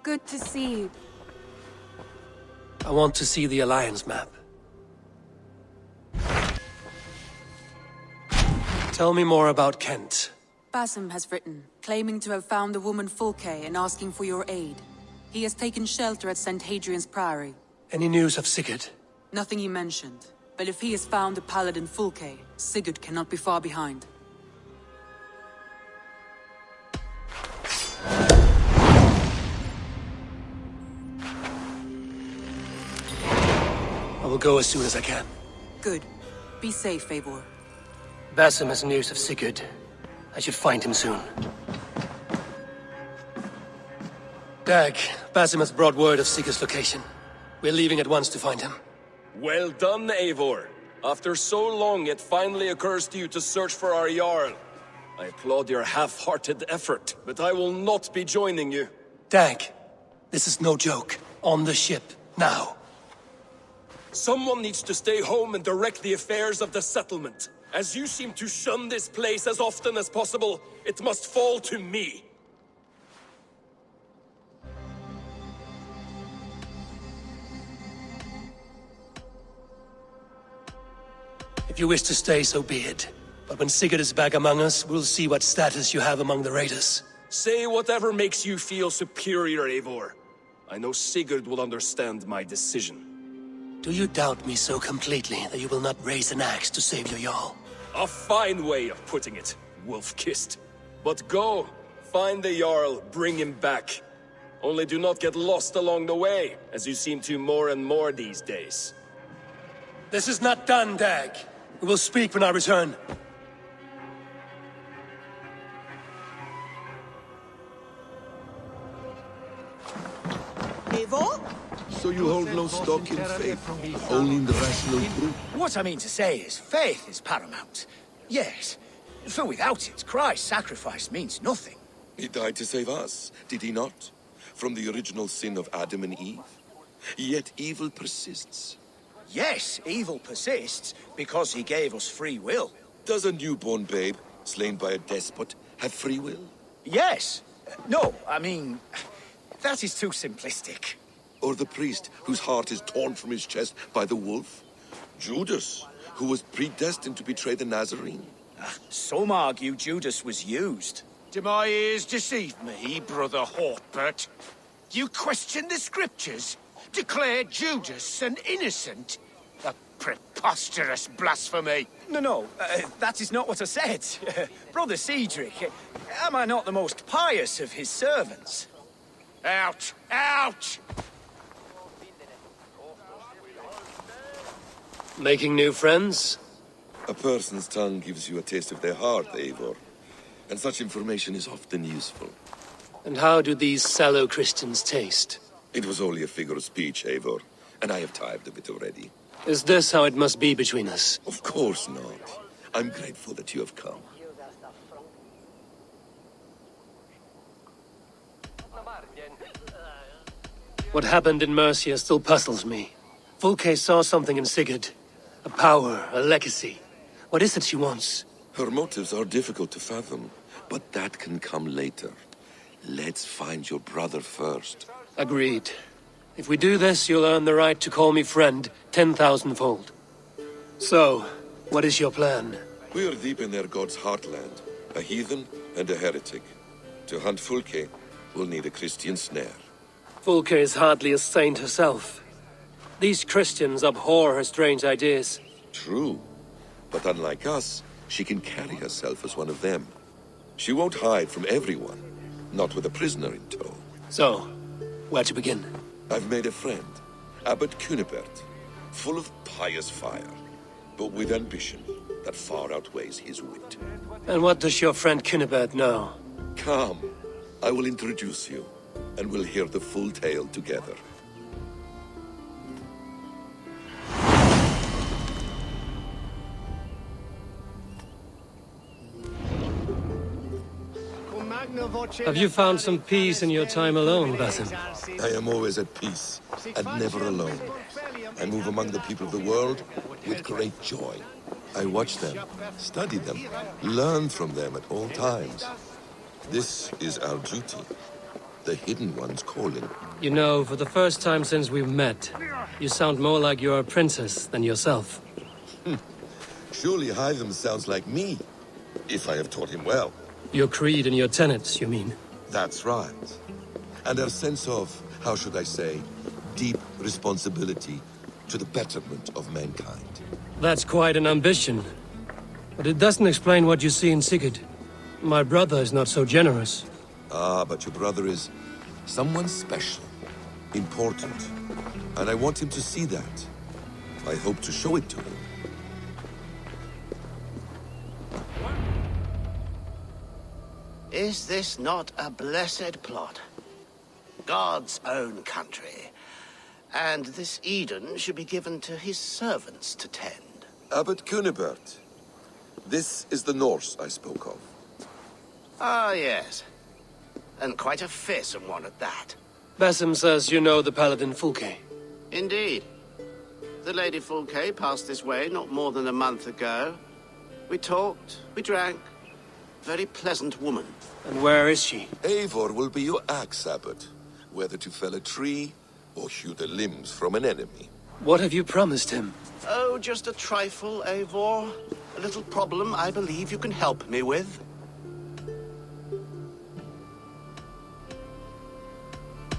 Good to see you. I want to see the Alliance map. Tell me more about Kent. Basim has written, claiming to have found the woman Fulke and asking for your aid. He has taken shelter at St. Hadrian's Priory. Any news of Sigurd? Nothing he mentioned. But if he has found the paladin Fulke, Sigurd cannot be far behind. I will go as soon as I can. Good. Be safe, Eivor. Basim has news of Sigurd. I should find him soon. Dag, Basim has brought word of Sigurd's location. We're leaving at once to find him. Well done, Eivor. After so long, it finally occurs to you to search for our Jarl. I applaud your half-hearted effort, but I will not be joining you. Dag, this is no joke. On the ship, now. Someone needs to stay home and direct the affairs of the settlement. As you seem to shun this place as often as possible, it must fall to me. If you wish to stay, so be it. But when Sigurd is back among us, we'll see what status you have among the raiders. Say whatever makes you feel superior, Eivor. I know Sigurd will understand my decision. Do you doubt me so completely that you will not raise an axe to save your Jarl? A fine way of putting it, wolf-kissed. But go, find the Jarl, bring him back. Only do not get lost along the way, as you seem to more and more these days. This is not done, Dag. We will speak when I return. Eivor? So you hold no stock in faith, only in the rational truth? What I mean to say is, faith is paramount. Yes, for without it, Christ's sacrifice means nothing. He died to save us, did he not? From the original sin of Adam and Eve. Yet evil persists. Yes, evil persists because he gave us free will. Does a newborn babe, slain by a despot, have free will? Yes. No, I mean, that is too simplistic. Or the priest whose heart is torn from his chest by the wolf? Judas, who was predestined to betray the Nazarene? Some argue Judas was used. Do my ears deceive me, Brother Hortbert? You question the scriptures? Declare Judas an innocent? A preposterous blasphemy! No, that is not what I said. Brother Cedric, am I not the most pious of his servants? Out! Out! Making new friends? A person's tongue gives you a taste of their heart, Eivor. And such information is often useful. And how do these sallow Christians taste? It was only a figure of speech, Eivor, and I have tired of it already. Is this how it must be between us? Of course not. I'm grateful that you have come. What happened in Mercia still puzzles me. Fulke saw something in Sigurd. A power, a legacy. What is it she wants? Her motives are difficult to fathom, but that can come later. Let's find your brother first. Agreed. If we do this, you'll earn the right to call me friend 10,000-fold. So, what is your plan? We are deep in their god's heartland, a heathen and a heretic. To hunt Fulke, we'll need a Christian snare. Fulke is hardly a saint herself. These Christians abhor her strange ideas. True, but unlike us, she can carry herself as one of them. She won't hide from everyone, not with a prisoner in tow. So, where to begin? I've made a friend, Abbot Cunibert, full of pious fire, but with ambition that far outweighs his wit. And what does your friend Cunibert know? Come, I will introduce you, and we'll hear the full tale together. Have you found some peace in your time alone, Basim? I am always at peace, and never alone. I move among the people of the world with great joy. I watch them, study them, learn from them at all times. This is our duty. The hidden one's calling. You know, for the first time since we've met, you sound more like you're a princess than yourself. Surely Hytham sounds like me, if I have taught him well. Your creed and your tenets, you mean? That's right. And a sense of, how should I say, deep responsibility to the betterment of mankind. That's quite an ambition. But it doesn't explain what you see in Sigurd. My brother is not so generous. Ah, but your brother is someone special, important. And I want him to see that. I hope to show it to him. Is this not a blessed plot? God's own country. And this Eden should be given to his servants to tend. Abbot Cunibert. This is the Norse I spoke of. Ah, yes. And quite a fearsome one at that. Basim says you know the paladin Fulke. Indeed. The Lady Fulke passed this way not more than a month ago. We talked, we drank. Very pleasant woman. And where is she? Eivor will be your axe, Abbot. Whether to fell a tree or hew the limbs from an enemy. What have you promised him? Oh, just a trifle, Eivor. A little problem I believe you can help me with.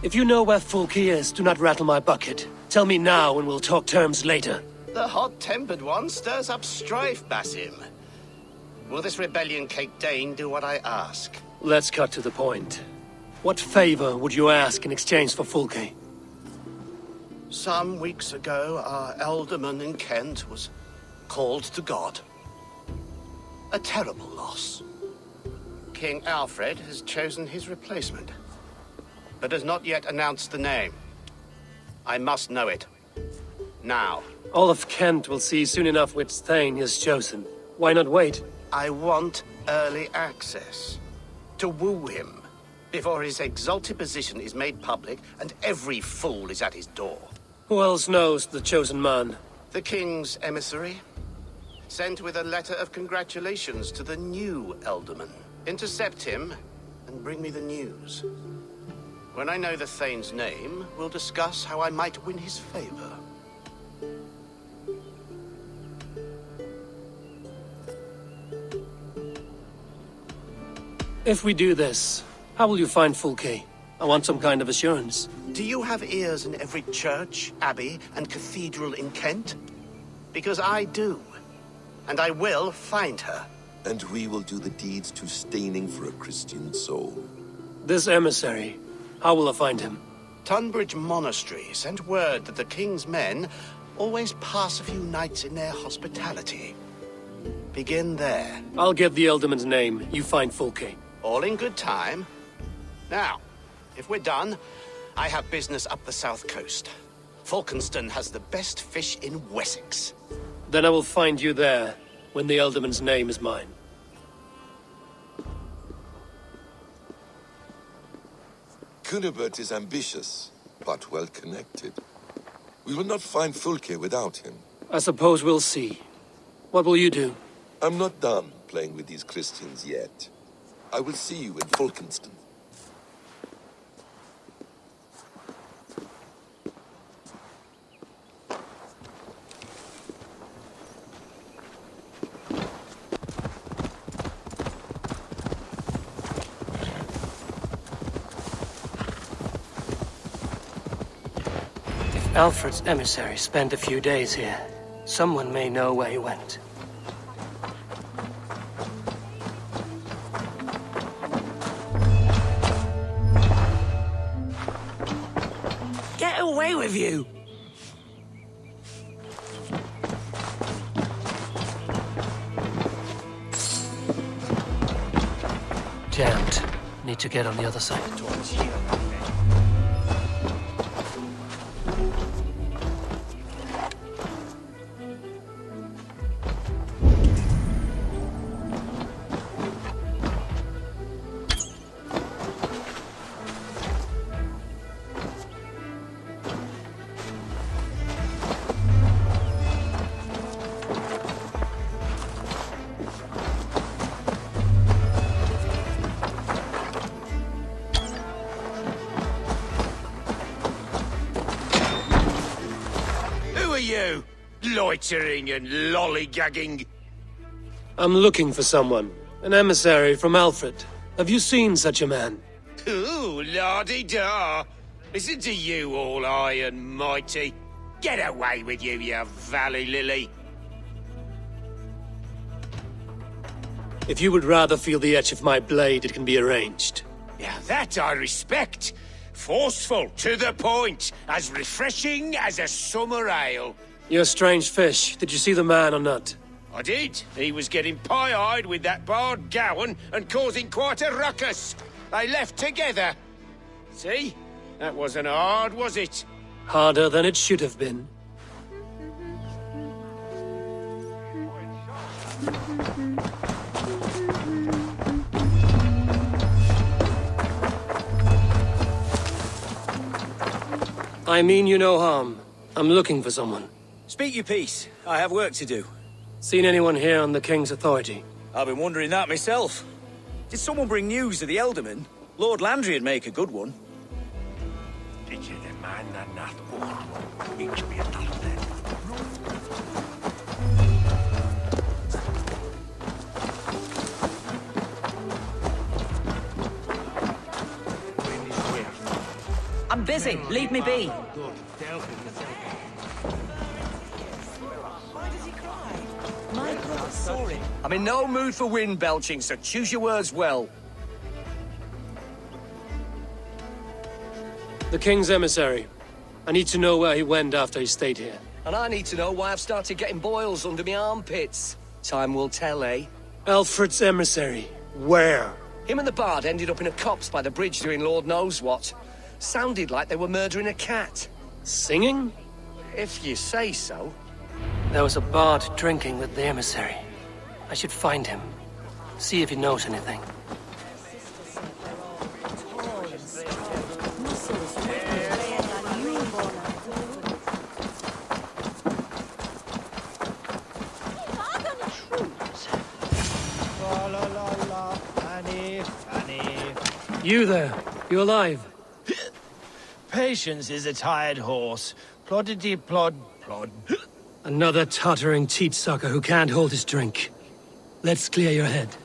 If you know where Fulke is, do not rattle my bucket. Tell me now and we'll talk terms later. The hot-tempered one stirs up strife, Basim. Will this rebellion Cape Dane do what I ask? Let's cut to the point. What favor would you ask in exchange for Fulke? Some weeks ago, our alderman in Kent was called to God. A terrible loss. King Alfred has chosen his replacement, but has not yet announced the name. I must know it. Now. All of Kent will see soon enough which Thane is chosen. Why not wait? I want early access. To woo him, before his exalted position is made public and every fool is at his door. Who else knows the chosen man? The king's emissary, sent with a letter of congratulations to the new alderman. Intercept him and bring me the news. When I know the Thane's name, we'll discuss how I might win his favor. If we do this, how will you find Fulke? I want some kind of assurance. Do you have ears in every church, abbey, and cathedral in Kent? Because I do. And I will find her. And we will do the deeds too staining for a Christian soul. This emissary, how will I find him? Tunbridge Monastery sent word that the king's men always pass a few nights in their hospitality. Begin there. I'll get the alderman's name. You find Fulke. All in good time. Now, if we're done, I have business up the south coast. Falkenston has the best fish in Wessex. Then I will find you there, when the alderman's name is mine. Cunibert is ambitious, but well-connected. We will not find Fulke without him. I suppose we'll see. What will you do? I'm not done playing with these Christians yet. I will see you in Falkenston. If Alfred's emissary spent a few days here, someone may know where he went. Get away with you! Jammed. Need to get on the other side. loitering and lollygagging? I'm looking for someone. An emissary from Alfred. Have you seen such a man? Ooh, la-di-da. Listen to you, all high and mighty. Get away with you, you valley lily. If you would rather feel the edge of my blade, it can be arranged. Yeah, that I respect. Forceful, to the point, as refreshing as a summer ale. You're a strange fish. Did you see the man or not? I did. He was getting pie-eyed with that bard Gowan and causing quite a ruckus. They left together. See? That wasn't hard, was it? Harder than it should have been. I mean you no harm. I'm looking for someone. Speak your piece. I have work to do. Seen anyone here on the King's authority? I've been wondering that myself. Did someone bring news of the Elderman? Lord Landry'd make a good one. I'm busy. Leave me be. I'm in no mood for wind belching, so choose your words well. The King's emissary. I need to know where he went after he stayed here. And I need to know why I've started getting boils under my armpits. Time will tell, eh? Alfred's emissary. Where? Him and the bard ended up in a copse by the bridge doing Lord knows what. Sounded like they were murdering a cat. Singing? If you say so. There was a bard drinking with the emissary. I should find him. See if he knows anything. You there. You alive? Patience is a tired horse. Ploddity plod plod. Another tottering teat sucker who can't hold his drink. Let's clear your head.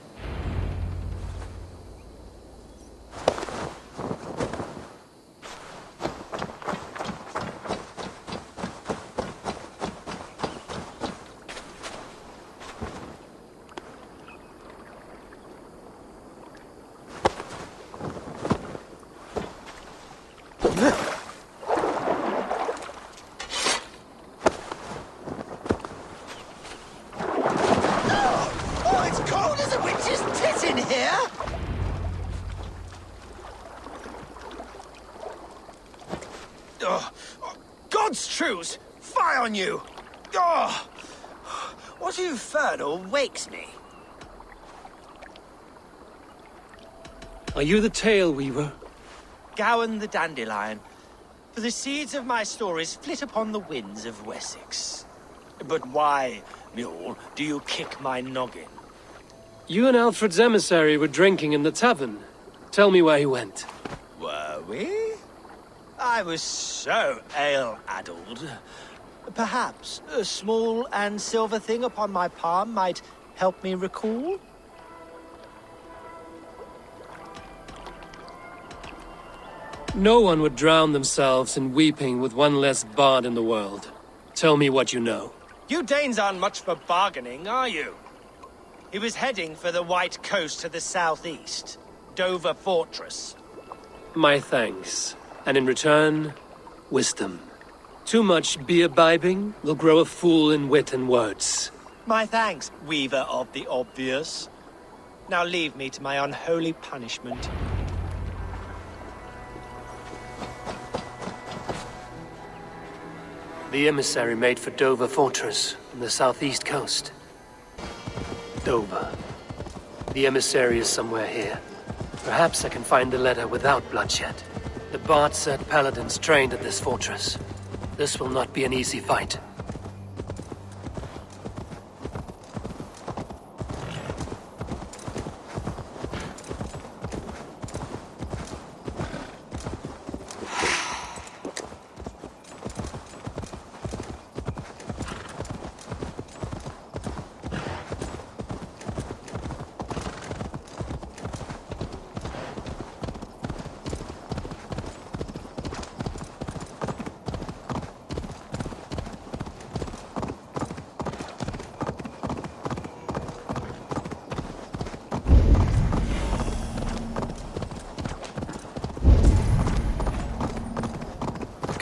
God's truce! Fie on you! Oh, what infernal wakes me? Are you the tale weaver? Gowan the dandelion. For the seeds of my stories flit upon the winds of Wessex. But why, mule, do you kick my noggin? You and Alfred's emissary were drinking in the tavern. Tell me where he went. Were we? I was so ale-addled. Perhaps a small and silver thing upon my palm might help me recall? No one would drown themselves in weeping with one less bard in the world. Tell me what you know. You Danes aren't much for bargaining, are you? He was heading for the White Coast to the southeast. Dover Fortress. My thanks. And in return, wisdom. Too much beer-bibbing will grow a fool in wit and words. My thanks, weaver of the obvious. Now leave me to my unholy punishment. The emissary made for Dover Fortress on the southeast coast. Dover. The emissary is somewhere here. Perhaps I can find the letter without bloodshed. The bard said paladins trained at this fortress. This will not be an easy fight.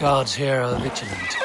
Guards here are vigilant.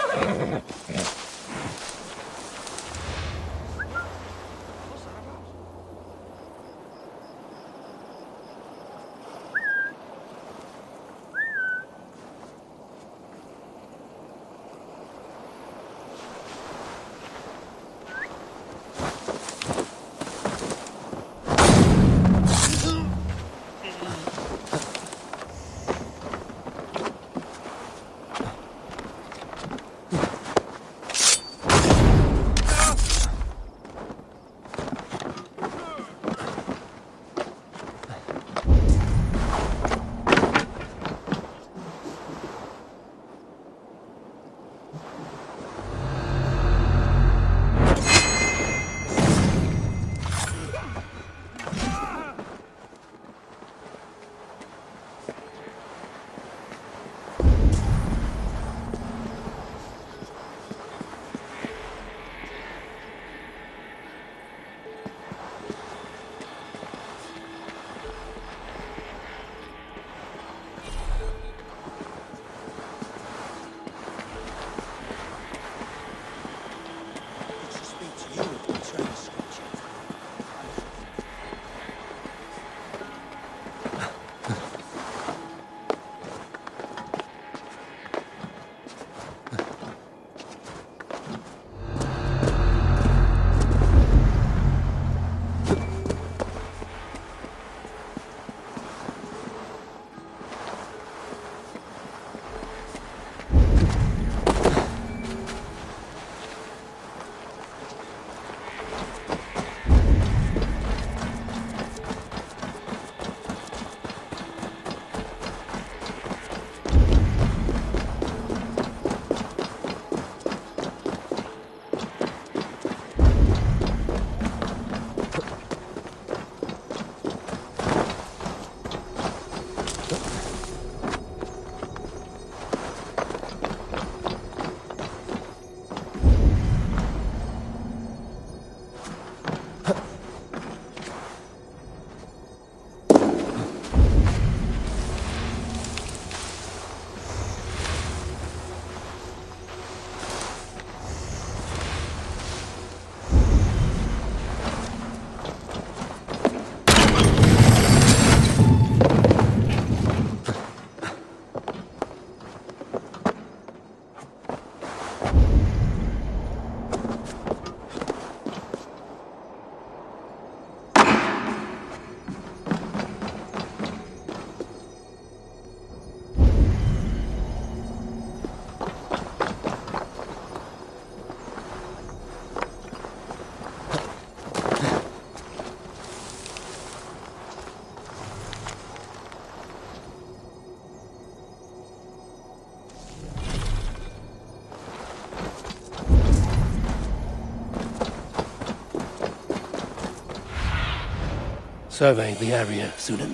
Survey the area, Sunan.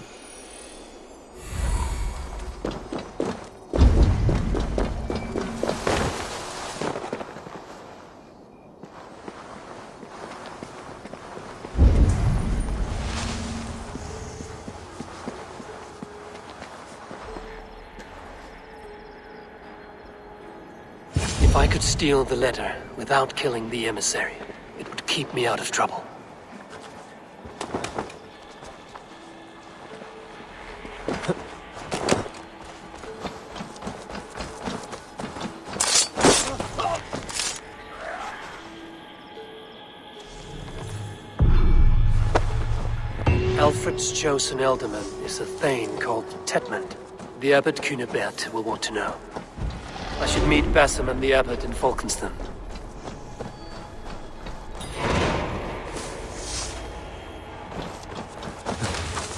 If I could steal the letter without killing the emissary, it would keep me out of trouble. Alfred's chosen ealdorman is a thane called Tetmund. The abbot Cunibert will want to know. I should meet Basim and the abbot in Falkenston.